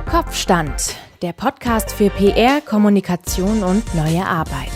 Kopfstand, der Podcast für PR, Kommunikation und neue Arbeit.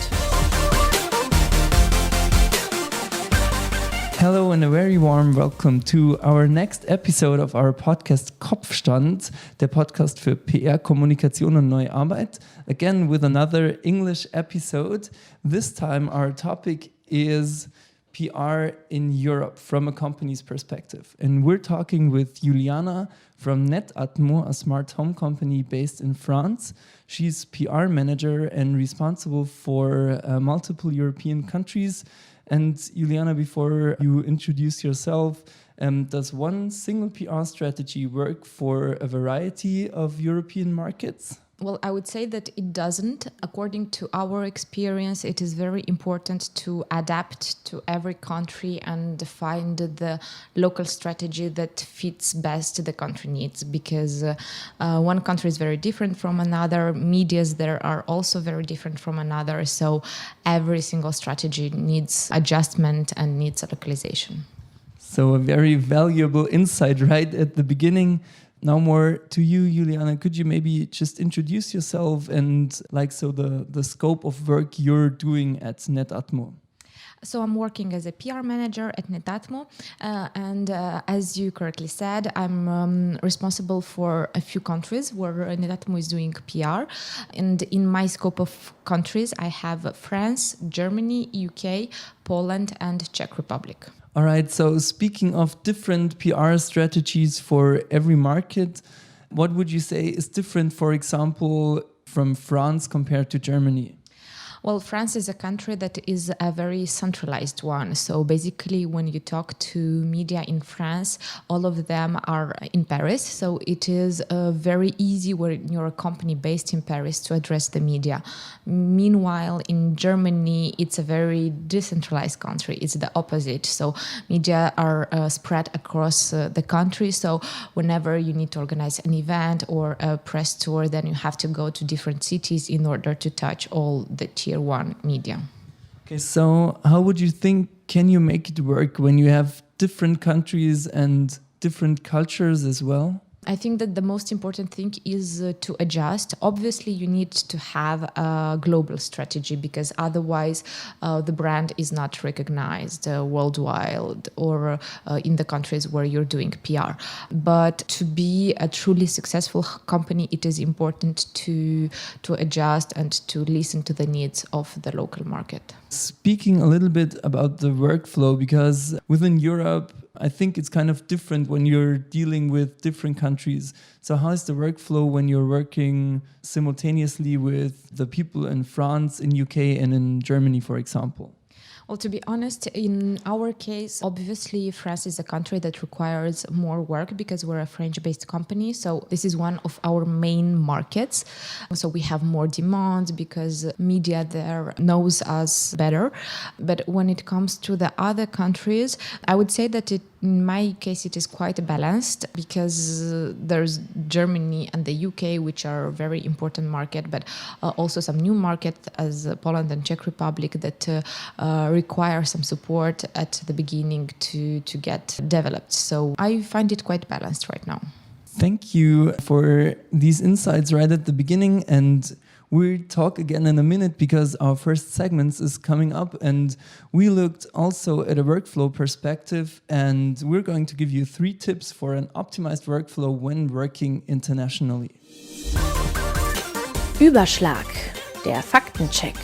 Hello and a very warm welcome to our next episode of our podcast Kopfstand, der Podcast für PR, Kommunikation und neue Arbeit. Again with another English episode. This time our topic is PR in Europe from a company's perspective. And we're talking with Iuliana from Netatmo, a smart home company based in France. She's PR manager and responsible for multiple European countries. And Iuliana, before you introduce yourself, does one single PR strategy work for a variety of European markets? Well, I would say that it doesn't. According to our experience, it is very important to adapt to every country and find the local strategy that fits best the country needs, because one country is very different from another. Medias there are also very different from another. So every single strategy needs adjustment and needs localization. So a very valuable insight right at the beginning. Now more to you, Iuliana. Could you maybe just introduce yourself and the scope of work you're doing at Netatmo? So I'm working as a PR manager at Netatmo, and as you correctly said, I'm responsible for a few countries where Netatmo is doing PR. And in my scope of countries, I have France, Germany, UK, Poland, and Czech Republic. All right, so speaking of different PR strategies for every market, what would you say is different, for example, from France compared to Germany? Well, France is a country that is a very centralized one. So basically, when you talk to media in France, all of them are in Paris. So it is very easy when you're a company based in Paris to address the media. Meanwhile, in Germany, it's a very decentralized country. It's the opposite. So media are spread across the country. So whenever you need to organize an event or a press tour, then you have to go to different cities in order to touch all the tier one media. Okay, so how would you think can you make it work when you have different countries and different cultures as well? I think that the most important thing is to adjust. Obviously, you need to have a global strategy, because otherwise the brand is not recognized worldwide or in the countries where you're doing PR. But to be a truly successful company, it is important to adjust and to listen to the needs of the local market. Speaking a little bit about the workflow, because within Europe, I think it's kind of different when you're dealing with different countries. So how is the workflow when you're working simultaneously with the people in France, in UK, and in Germany, for example? Well, to be honest, in our case, obviously, France is a country that requires more work because we're a French-based company. So this is one of our main markets. So we have more demands because media there knows us better. But when it comes to the other countries, I would say that in my case, it is quite balanced, because there's Germany and the UK, which are a very important market, but also some new markets as Poland and Czech Republic that require some support at the beginning to get developed. So I find it quite balanced right now. Thank you for these insights right at the beginning, and we'll talk again in a minute because our first segment is coming up, and we looked also at a workflow perspective, and we're going to give you 3 tips for an optimized workflow when working internationally. Überschlag, der Faktencheck.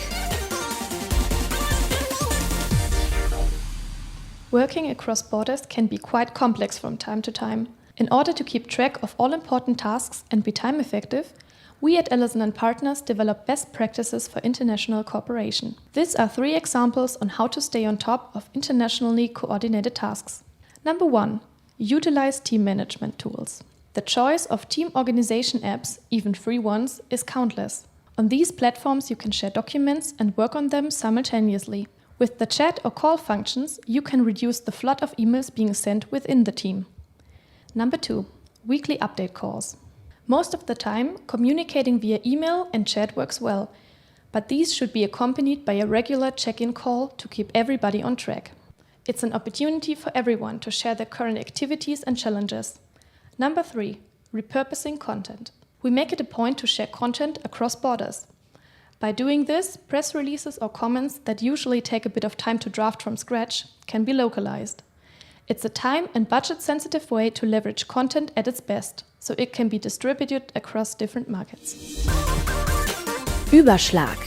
Working across borders can be quite complex from time to time. In order to keep track of all important tasks and be time effective, we at Allison & Partners develop best practices for international cooperation. These are 3 examples on how to stay on top of internationally coordinated tasks. Number 1. Utilize team management tools. The choice of team organization apps, even free ones, is countless. On these platforms you can share documents and work on them simultaneously. With the chat or call functions, you can reduce the flood of emails being sent within the team. Number 2. Weekly update calls. Most of the time, communicating via email and chat works well, but these should be accompanied by a regular check-in call to keep everybody on track. It's an opportunity for everyone to share their current activities and challenges. Number 3. Repurposing content. We make it a point to share content across borders. By doing this, press releases or comments that usually take a bit of time to draft from scratch can be localized. It's a time and budget-sensitive way to leverage content at its best, so it can be distributed across different markets. Überschlag,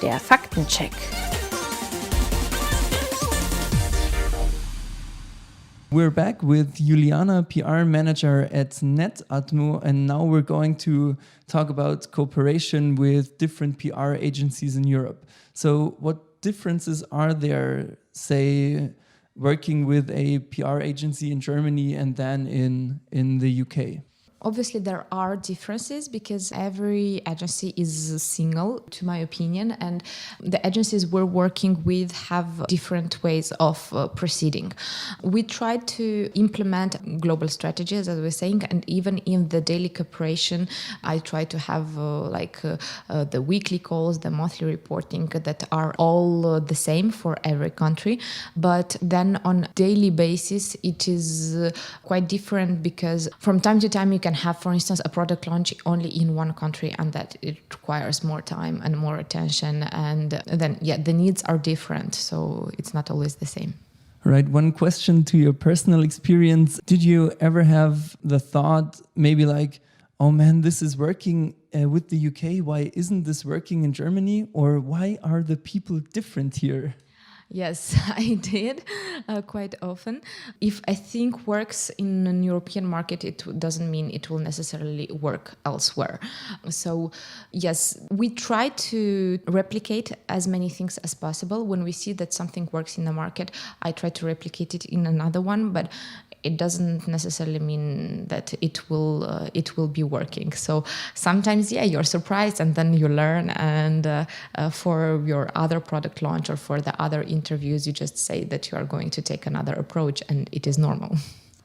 der Faktencheck. We're back with Iuliana, PR manager at Netatmo, and now we're going to talk about cooperation with different PR agencies in Europe. So what differences are there, say, working with a PR agency in Germany and then in the UK? Obviously, there are differences because every agency is single, to my opinion, and the agencies we're working with have different ways of proceeding. We try to implement global strategies, as I was saying, and even in the daily cooperation, I try to have the weekly calls, the monthly reporting that are all the same for every country. But then on daily basis, it is quite different because from time to time you can have, for instance, a product launch only in one country and that it requires more time and more attention, and then the needs are different, so it's not always the same. Right. One question to your personal experience. Did you ever have the thought, maybe like, oh man, this is working with the UK, why isn't this working in Germany? Or why are the people different here? Yes, I did quite often. If I think works in an European market, it doesn't mean it will necessarily work elsewhere. So yes, we try to replicate as many things as possible. When we see that something works in the market, I try to replicate it in another one, but it doesn't necessarily mean that it will be working. So sometimes, you're surprised and then you learn. And for your other product launch or for the other interviews, you just say that you are going to take another approach, and it is normal.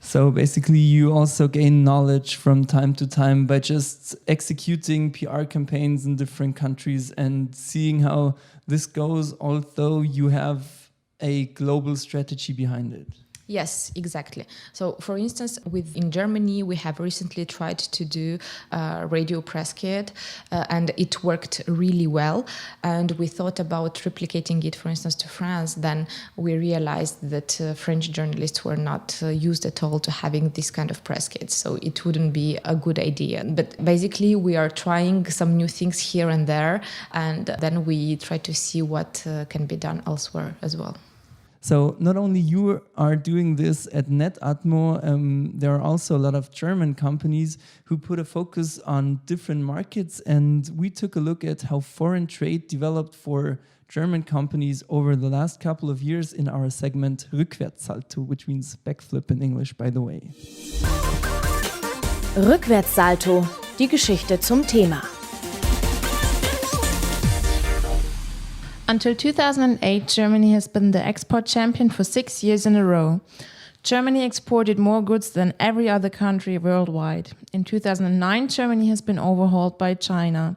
So basically, you also gain knowledge from time to time by just executing PR campaigns in different countries and seeing how this goes, although you have a global strategy behind it. Yes, exactly. So, for instance, in Germany, we have recently tried to do a radio press kit, and it worked really well. And we thought about replicating it, for instance, to France. Then we realized that French journalists were not used at all to having this kind of press kits, so it wouldn't be a good idea. But basically, we are trying some new things here and there, and then we try to see what can be done elsewhere as well. So not only you are doing this at Netatmo, there are also a lot of German companies who put a focus on different markets, and we took a look at how foreign trade developed for German companies over the last couple of years in our segment Rückwärtssalto, which means backflip in English, by the way. Rückwärtssalto, die Geschichte zum Thema. Until 2008, Germany has been the export champion for 6 years in a row. Germany exported more goods than every other country worldwide. In 2009, Germany has been overhauled by China.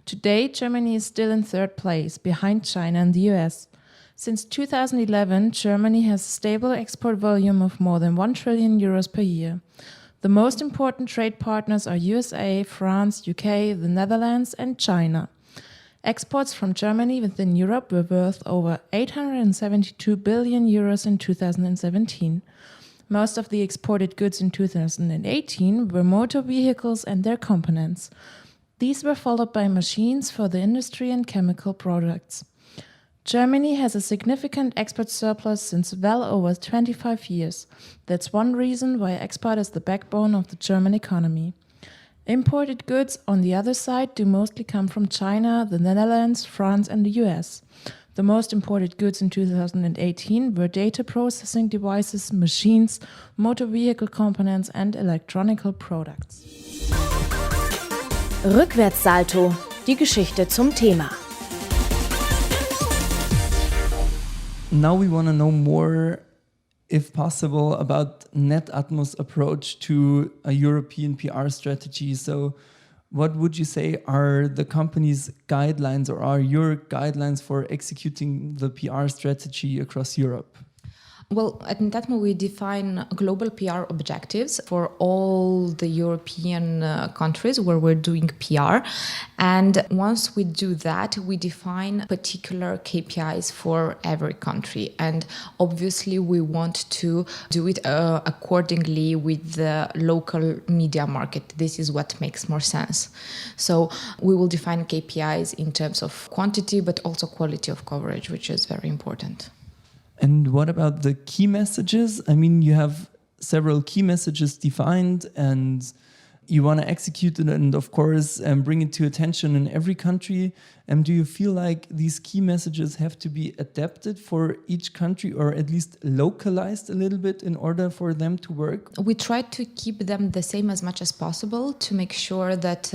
Today, Germany is still in third place, behind China and the US. Since 2011, Germany has a stable export volume of more than 1 trillion euros per year. The most important trade partners are USA, France, UK, the Netherlands, and China. Exports from Germany within Europe were worth over 872 billion euros in 2017. Most of the exported goods in 2018 were motor vehicles and their components. These were followed by machines for the industry and chemical products. Germany has a significant export surplus since well over 25 years. That's one reason why export is the backbone of the German economy. Imported goods, on the other side, do mostly come from China, the Netherlands, France, and the US. The most imported goods in 2018 were data processing devices, machines, motor vehicle components, and electronic products. Rückwärtssalto, die Geschichte zum Thema. Now we want to know more, if possible, about Netatmo's approach to a European PR strategy. So what would you say are the company's guidelines, or are your guidelines for executing the PR strategy across Europe? Well, at Netatmo, we define global PR objectives for all the European countries where we're doing PR. And once we do that, we define particular KPIs for every country. And obviously, we want to do it accordingly with the local media market. This is what makes more sense. So we will define KPIs in terms of quantity, but also quality of coverage, which is very important. And what about the key messages? I mean, you have several key messages defined and you want to execute it and, of course, bring it to attention in every country. Do you feel like these key messages have to be adapted for each country or at least localized a little bit in order for them to work? We try to keep them the same as much as possible to make sure that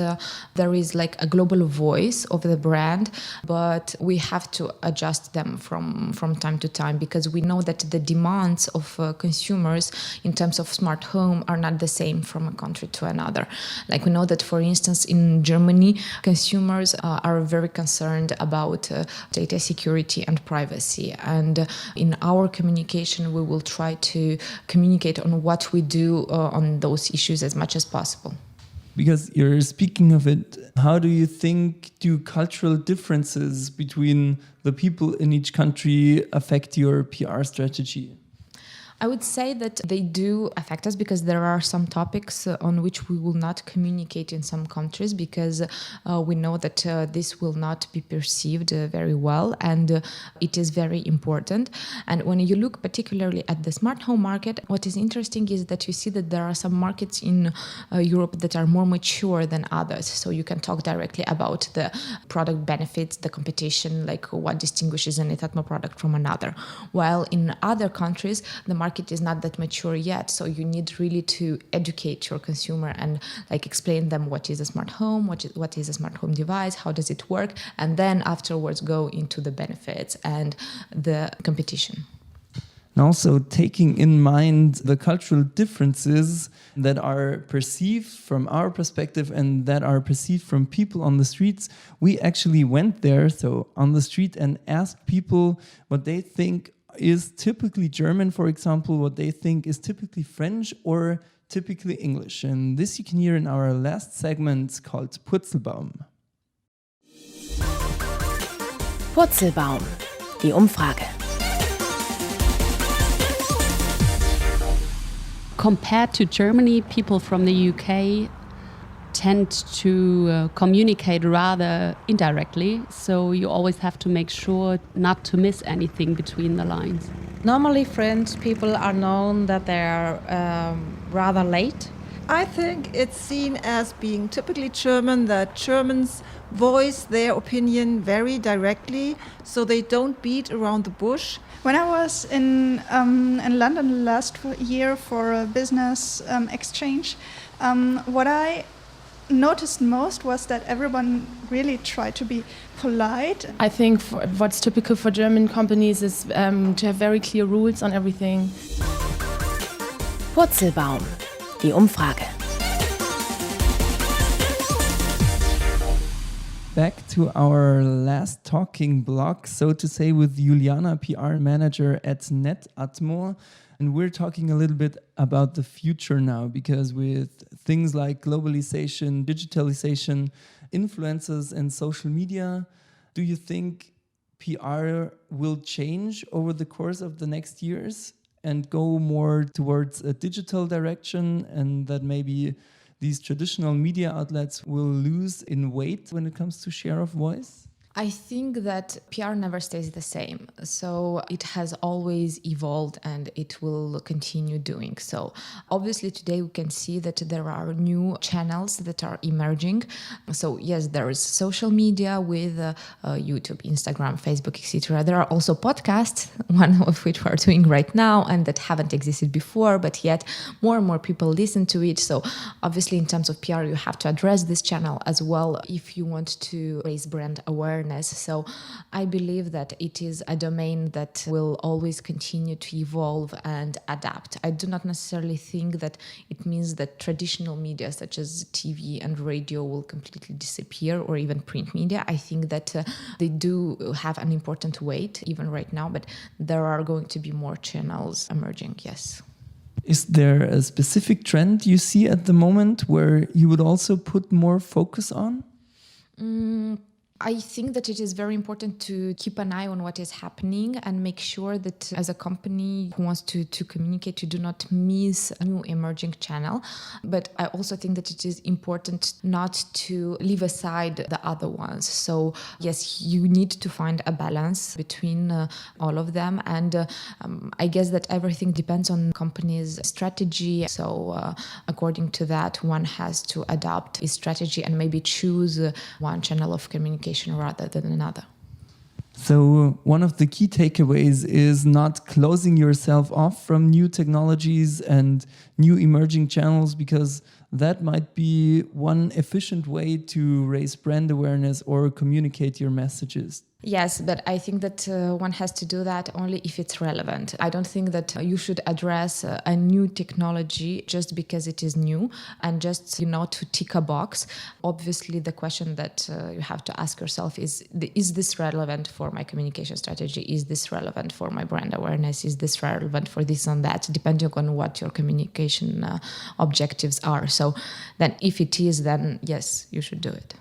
there is like a global voice of the brand, but we have to adjust them from time to time because we know that the demands of consumers in terms of smart home are not the same from a country to another. Like we know that, for instance, in Germany, consumers are very concerned about data security and privacy. And in our communication, we will try to communicate on what we do on those issues as much as possible. Because you're speaking of it, how do you think do cultural differences between the people in each country affect your PR strategy? I would say that they do affect us because there are some topics on which we will not communicate in some countries because we know that this will not be perceived very well and it is very important. And when you look particularly at the smart home market, what is interesting is that you see that there are some markets in Europe that are more mature than others. So you can talk directly about the product benefits, the competition, like what distinguishes a Netatmo product from another. While in other countries, the market is not that mature yet, so you need really to educate your consumer and like explain them what is a smart home, what is a smart home device, how does it work, and then afterwards go into the benefits and the competition. And also taking in mind the cultural differences that are perceived from our perspective and that are perceived from people on the streets, we actually went there, so on the street, and asked people what they think is typically German, for example, what they think is typically French or typically English. And this you can hear in our last segment called Purzelbaum. Purzelbaum, die Umfrage. Compared to Germany, people from the UK tend to communicate rather indirectly, so you always have to make sure not to miss anything between the lines. Normally French people are known that they are rather late. I think it's seen as being typically German, that Germans voice their opinion very directly, so they don't beat around the bush. When I was in London last year for a business exchange, what I noticed most was that everyone really tried to be polite. I think what's typical for German companies is to have very clear rules on everything. Purzelbaum, die Umfrage. Back to our last talking block, so to say, with Iuliana, PR manager at Netatmo. And we're talking a little bit about the future now, because with things like globalization, digitalization, influencers and social media, do you think PR will change over the course of the next years and go more towards a digital direction, and that maybe these traditional media outlets will lose in weight when it comes to share of voice? I think that PR never stays the same. So it has always evolved and it will continue doing so. Obviously, today we can see that there are new channels that are emerging. So yes, there is social media with YouTube, Instagram, Facebook, etc. There are also podcasts, one of which we are doing right now and that haven't existed before, but yet more and more people listen to it. So obviously, in terms of PR, you have to address this channel as well if you want to raise brand awareness awareness. So I believe that it is a domain that will always continue to evolve and adapt. I do not necessarily think that it means that traditional media such as TV and radio will completely disappear, or even print media. I think that they do have an important weight even right now, but there are going to be more channels emerging, yes. Is there a specific trend you see at the moment where you would also put more focus on? I think that it is very important to keep an eye on what is happening and make sure that as a company who wants to communicate, you do not miss a new emerging channel. But I also think that it is important not to leave aside the other ones. So yes, you need to find a balance between all of them. And I guess that everything depends on company's strategy. So according to that, one has to adapt his strategy and maybe choose one channel of communication rather than another. So one of the key takeaways is not closing yourself off from new technologies and new emerging channels, because that might be one efficient way to raise brand awareness or communicate your messages. Yes, but I think that one has to do that only if it's relevant. I don't think that you should address a new technology just because it is new and just, to tick a box. Obviously, the question that you have to ask yourself is this relevant for my communication strategy? Is this relevant for my brand awareness? Is this relevant for this and that? Depending on what your communication objectives are. So then if it is, then yes, you should do it.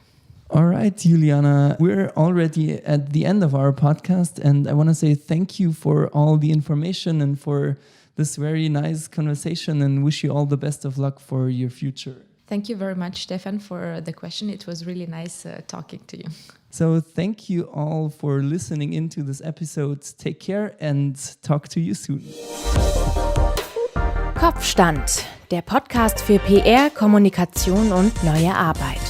All right, Iuliana, we're already at the end of our podcast, and I want to say thank you for all the information and for this very nice conversation, and wish you all the best of luck for your future. Thank you very much, Stefan, for the question. It was really nice talking to you. So thank you all for listening into this episode. Take care and talk to you soon. Kopfstand, der Podcast für PR, Kommunikation und neue Arbeit.